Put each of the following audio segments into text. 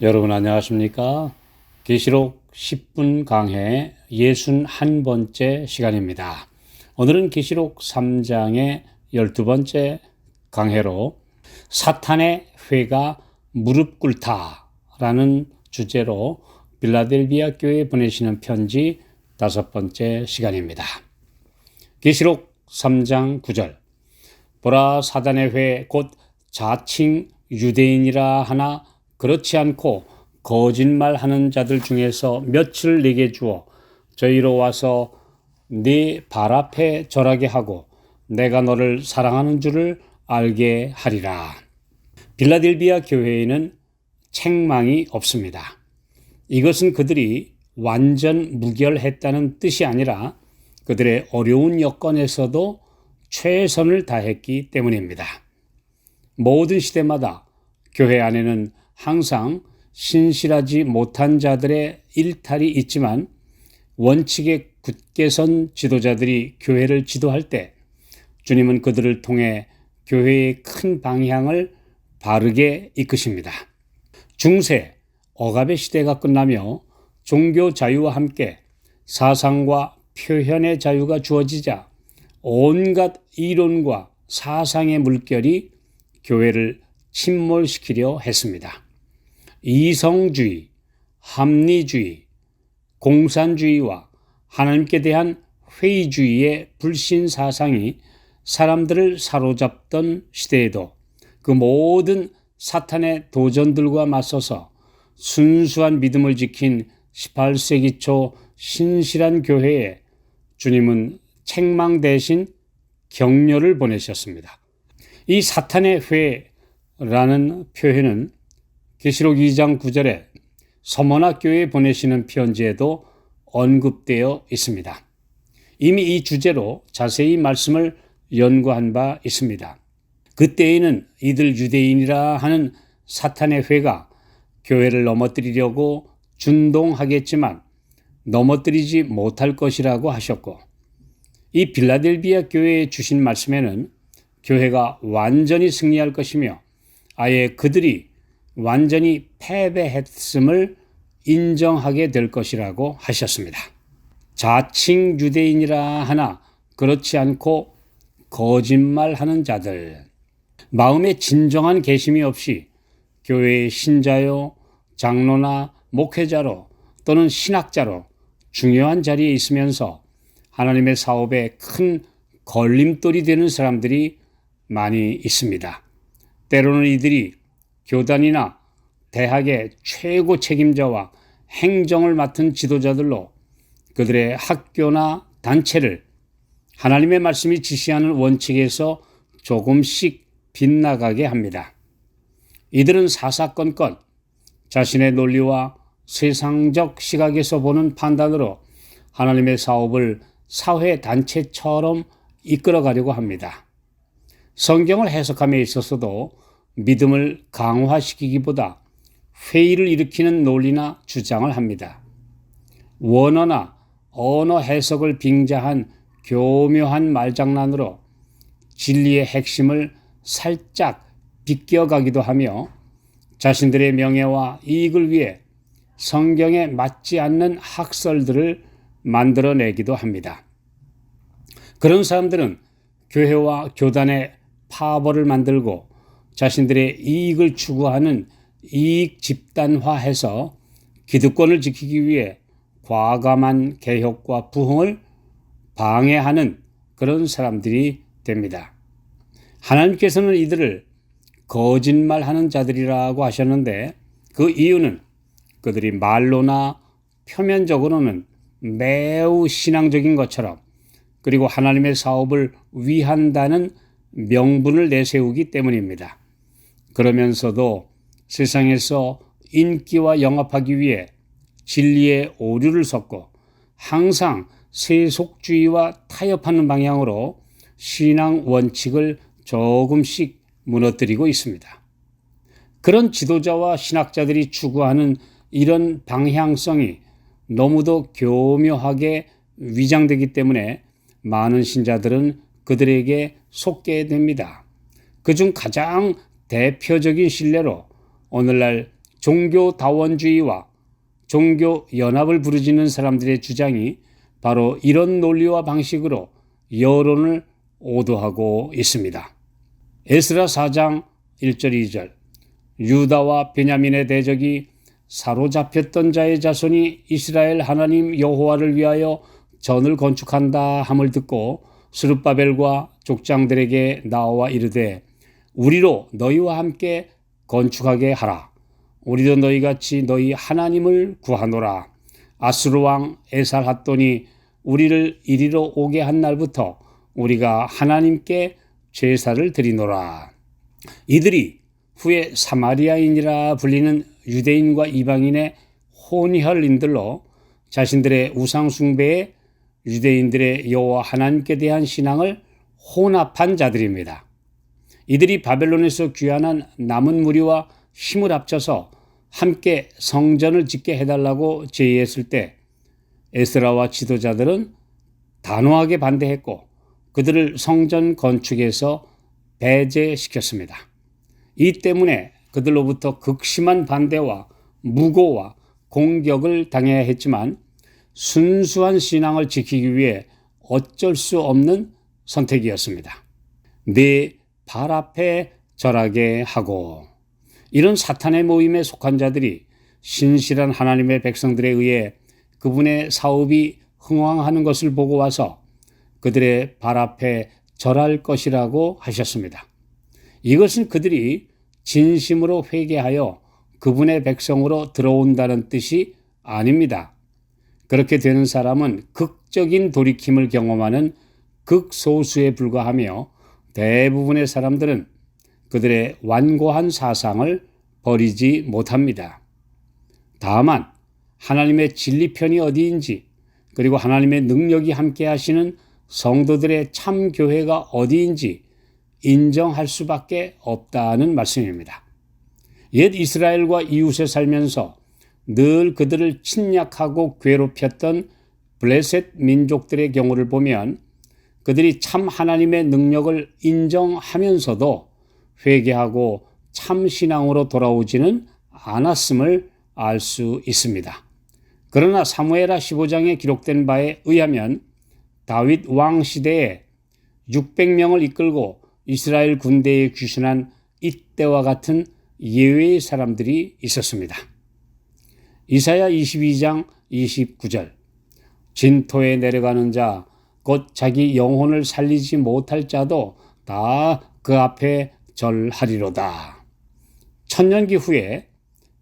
여러분 안녕하십니까? 계시록 10분 강해 61번째 시간입니다. 오늘은 계시록 3장의 12번째 강해로 사탄의 회가 무릎 꿇다라는 주제로 빌라델비아 교회에 보내시는 편지 5번째 시간입니다. 계시록 3장 9절 보라 사단의 회 곧 자칭 유대인이라 하나 그렇지 않고 거짓말하는 자들 중에서 며칠 내게 주어 저희로 와서 네 발 앞에 절하게 하고 내가 너를 사랑하는 줄을 알게 하리라. 빌라델비아 교회에는 책망이 없습니다. 이것은 그들이 완전 무결했다는 뜻이 아니라 그들의 어려운 여건에서도 최선을 다했기 때문입니다. 모든 시대마다 교회 안에는 항상 신실하지 못한 자들의 일탈이 있지만 원칙에 굳게 선 지도자들이 교회를 지도할 때 주님은 그들을 통해 교회의 큰 방향을 바르게 이끄십니다. 중세 억압의 시대가 끝나며 종교 자유와 함께 사상과 표현의 자유가 주어지자 온갖 이론과 사상의 물결이 교회를 침몰시키려 했습니다. 이성주의, 합리주의, 공산주의와 하나님께 대한 회의주의의 불신 사상이 사람들을 사로잡던 시대에도 그 모든 사탄의 도전들과 맞서서 순수한 믿음을 지킨 18세기 초 신실한 교회에 주님은 책망 대신 격려를 보내셨습니다. 이 사탄의 회라는 표현은 계시록 2장 9절에 서머나 교회에 보내시는 편지에도 언급되어 있습니다. 이미 이 주제로 자세히 말씀을 연구한 바 있습니다. 그때에는 이들 유대인이라 하는 사탄의 회가 교회를 넘어뜨리려고 준동하겠지만 넘어뜨리지 못할 것이라고 하셨고, 이 빌라델비아 교회에 주신 말씀에는 교회가 완전히 승리할 것이며 아예 그들이 완전히 패배했음을 인정하게 될 것이라고 하셨습니다. 자칭 유대인이라 하나 그렇지 않고 거짓말하는 자들, 마음에 진정한 계심이 없이 교회의 신자요, 장로나 목회자로 또는 신학자로 중요한 자리에 있으면서 하나님의 사업에 큰 걸림돌이 되는 사람들이 많이 있습니다. 때로는 이들이 교단이나 대학의 최고 책임자와 행정을 맡은 지도자들로 그들의 학교나 단체를 하나님의 말씀이 지시하는 원칙에서 조금씩 빗나가게 합니다. 이들은 사사건건 자신의 논리와 세상적 시각에서 보는 판단으로 하나님의 사업을 사회단체처럼 이끌어가려고 합니다. 성경을 해석함에 있어서도 믿음을 강화시키기보다 회의를 일으키는 논리나 주장을 합니다. 원어나 언어 해석을 빙자한 교묘한 말장난으로 진리의 핵심을 살짝 비껴가기도 하며 자신들의 명예와 이익을 위해 성경에 맞지 않는 학설들을 만들어내기도 합니다. 그런 사람들은 교회와 교단의 파벌을 만들고 자신들의 이익을 추구하는 이익 집단화해서 기득권을 지키기 위해 과감한 개혁과 부흥을 방해하는 그런 사람들이 됩니다. 하나님께서는 이들을 거짓말하는 자들이라고 하셨는데 그 이유는 그들이 말로나 표면적으로는 매우 신앙적인 것처럼 그리고 하나님의 사업을 위한다는 명분을 내세우기 때문입니다. 그러면서도 세상에서 인기와 영합하기 위해 진리의 오류를 섞고 항상 세속주의와 타협하는 방향으로 신앙 원칙을 조금씩 무너뜨리고 있습니다. 그런 지도자와 신학자들이 추구하는 이런 방향성이 너무도 교묘하게 위장되기 때문에 많은 신자들은 그들에게 속게 됩니다. 그중 가장 대표적인 신뢰로 오늘날 종교다원주의와 종교 연합을 부르짖는 사람들의 주장이 바로 이런 논리와 방식으로 여론을 오도하고 있습니다. 에스라 4장 1절 2절 유다와 베냐민의 대적이 사로잡혔던 자의 자손이 이스라엘 하나님 여호와를 위하여 전을 건축한다 함을 듣고 스룹바벨과 족장들에게 나와 이르되 우리로 너희와 함께 건축하게 하라. 우리도 너희같이 너희 하나님을 구하노라. 아수르 왕 에살핫돈이 우리를 이리로 오게 한 날부터 우리가 하나님께 제사를 드리노라. 이들이 후에 사마리아인이라 불리는 유대인과 이방인의 혼혈인들로 자신들의 우상 숭배에 유대인들의 여호와 하나님께 대한 신앙을 혼합한 자들입니다. 이들이 바벨론에서 귀환한 남은 무리와 힘을 합쳐서 함께 성전을 짓게 해달라고 제의했을 때 에스라와 지도자들은 단호하게 반대했고 그들을 성전 건축에서 배제시켰습니다. 이 때문에 그들로부터 극심한 반대와 무고와 공격을 당해야 했지만 순수한 신앙을 지키기 위해 어쩔 수 없는 선택이었습니다. 네 발 앞에 절하게 하고 이런 사탄의 모임에 속한 자들이 신실한 하나님의 백성들에 의해 그분의 사업이 흥왕하는 것을 보고 와서 그들의 발 앞에 절할 것이라고 하셨습니다. 이것은 그들이 진심으로 회개하여 그분의 백성으로 들어온다는 뜻이 아닙니다. 그렇게 되는 사람은 극적인 돌이킴을 경험하는 극소수에 불과하며 대부분의 사람들은 그들의 완고한 사상을 버리지 못합니다. 다만 하나님의 진리편이 어디인지 그리고 하나님의 능력이 함께 하시는 성도들의 참 교회가 어디인지 인정할 수밖에 없다는 말씀입니다. 옛 이스라엘과 이웃에 살면서 늘 그들을 침략하고 괴롭혔던 블레셋 민족들의 경우를 보면 그들이 참 하나님의 능력을 인정하면서도 회개하고 참 신앙으로 돌아오지는 않았음을 알 수 있습니다. 그러나 사무엘하 15장에 기록된 바에 의하면 다윗 왕 시대에 600명을 이끌고 이스라엘 군대에 귀순한 이때와 같은 예외의 사람들이 있었습니다. 이사야 22장 29절 진토에 내려가는 자 곧 자기 영혼을 살리지 못할 자도 다 그 앞에 절하리로다. 천년기 후에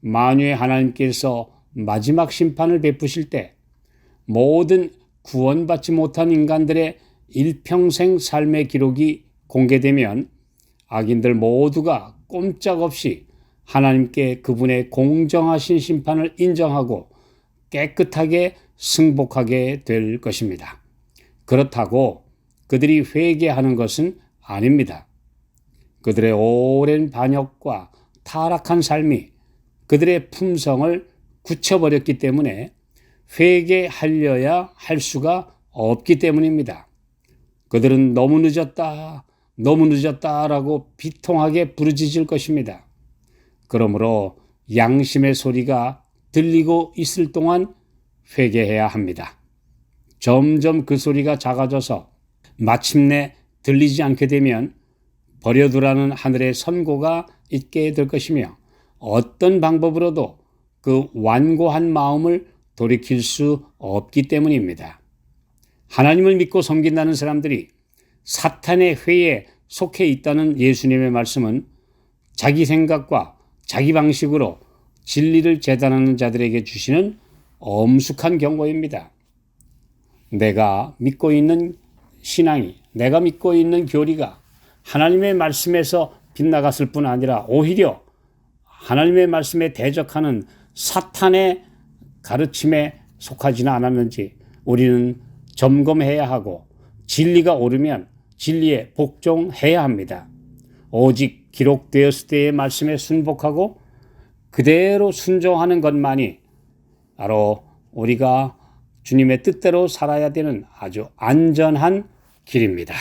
만유의 하나님께서 마지막 심판을 베푸실 때 모든 구원받지 못한 인간들의 일평생 삶의 기록이 공개되면 악인들 모두가 꼼짝없이 하나님께 그분의 공정하신 심판을 인정하고 깨끗하게 승복하게 될 것입니다. 그렇다고 그들이 회개하는 것은 아닙니다. 그들의 오랜 반역과 타락한 삶이 그들의 품성을 굳혀버렸기 때문에 회개하려야 할 수가 없기 때문입니다. 그들은 너무 늦었다라고 비통하게 부르짖을 것입니다. 그러므로 양심의 소리가 들리고 있을 동안 회개해야 합니다. 점점 그 소리가 작아져서 마침내 들리지 않게 되면 버려두라는 하늘의 선고가 있게 될 것이며 어떤 방법으로도 그 완고한 마음을 돌이킬 수 없기 때문입니다. 하나님을 믿고 섬긴다는 사람들이 사탄의 회에 속해 있다는 예수님의 말씀은 자기 생각과 자기 방식으로 진리를 재단하는 자들에게 주시는 엄숙한 경고입니다. 내가 믿고 있는 신앙이, 내가 믿고 있는 교리가 하나님의 말씀에서 빗나갔을 뿐 아니라 오히려 하나님의 말씀에 대적하는 사탄의 가르침에 속하지는 않았는지 우리는 점검해야 하고 진리가 옳으면 진리에 복종해야 합니다. 오직 기록되었을 때의 말씀에 순복하고 그대로 순종하는 것만이 바로 우리가 주님의 뜻대로 살아야 되는 아주 안전한 길입니다.